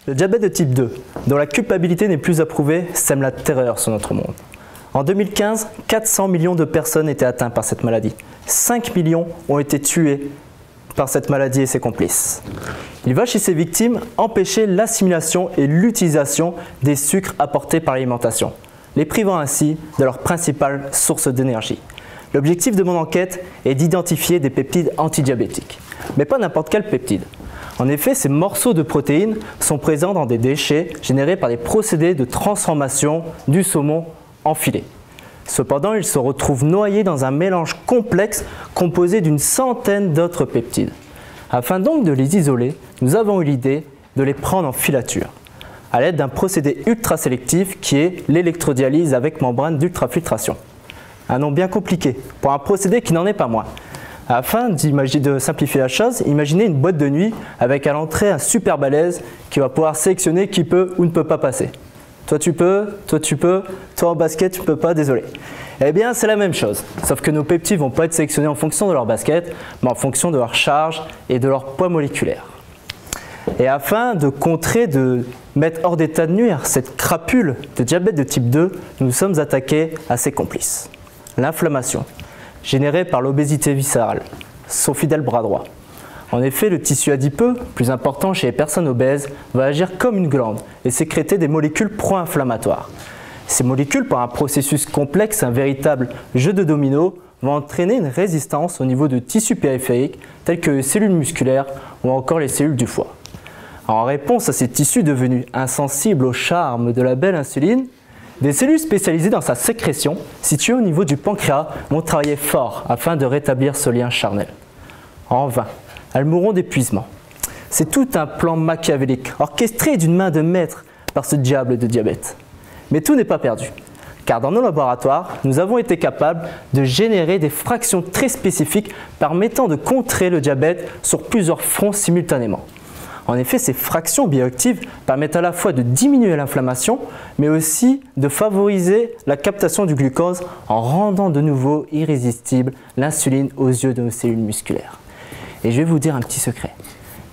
Le diabète de type 2, dont la culpabilité n'est plus approuvée, sème la terreur sur notre monde. En 2015, 400 millions de personnes étaient atteintes par cette maladie. 5 millions ont été tués par cette maladie et ses complices. Il va chez ses victimes empêcher l'assimilation et l'utilisation des sucres apportés par l'alimentation, les privant ainsi de leur principale source d'énergie. L'objectif de mon enquête est d'identifier des peptides antidiabétiques, mais pas n'importe quel peptide. En effet, ces morceaux de protéines sont présents dans des déchets générés par des procédés de transformation du saumon en filet. Cependant, ils se retrouvent noyés dans un mélange complexe composé d'une centaine d'autres peptides. Afin donc de les isoler, nous avons eu l'idée de les prendre en filature, à l'aide d'un procédé ultra sélectif qui est l'électrodialyse avec membrane d'ultrafiltration. Un nom bien compliqué pour un procédé qui n'en est pas moins. Afin de simplifier la chose, imaginez une boîte de nuit avec à l'entrée un super balèze qui va pouvoir sélectionner qui peut ou ne peut pas passer. Toi tu peux, toi en basket tu peux pas, désolé. Eh bien c'est la même chose, sauf que nos peptides ne vont pas être sélectionnés en fonction de leur basket, mais en fonction de leur charge et de leur poids moléculaire. Et afin de contrer, de mettre hors d'état de nuire cette crapule de diabète de type 2, nous nous sommes attaqués à ses complices. L'inflammation, générée par l'obésité viscérale, son fidèle bras droit. En effet, le tissu adipeux, plus important chez les personnes obèses, va agir comme une glande et sécréter des molécules pro-inflammatoires. Ces molécules, par un processus complexe, un véritable jeu de dominos, vont entraîner une résistance au niveau de tissus périphériques tels que les cellules musculaires ou encore les cellules du foie. En réponse à ces tissus devenus insensibles au charme de la belle insuline, des cellules spécialisées dans sa sécrétion, situées au niveau du pancréas, vont travailler fort afin de rétablir ce lien charnel. En vain, elles mourront d'épuisement. C'est tout un plan machiavélique, orchestré d'une main de maître par ce diable de diabète. Mais tout n'est pas perdu, car dans nos laboratoires, nous avons été capables de générer des fractions très spécifiques permettant de contrer le diabète sur plusieurs fronts simultanément. En effet, ces fractions bioactives permettent à la fois de diminuer l'inflammation, mais aussi de favoriser la captation du glucose en rendant de nouveau irrésistible l'insuline aux yeux de nos cellules musculaires. Et je vais vous dire un petit secret.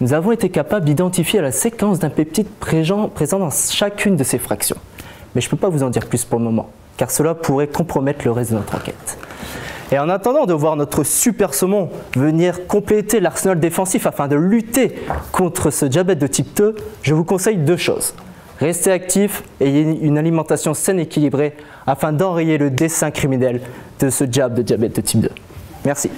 Nous avons été capables d'identifier la séquence d'un peptide présent dans chacune de ces fractions. Mais je ne peux pas vous en dire plus pour le moment, car cela pourrait compromettre le reste de notre enquête. Et en attendant de voir notre super saumon venir compléter l'arsenal défensif afin de lutter contre ce diabète de type 2, je vous conseille deux choses. Restez actifs et ayez une alimentation saine et équilibrée afin d'enrayer le dessein criminel de ce diable de diabète de type 2. Merci.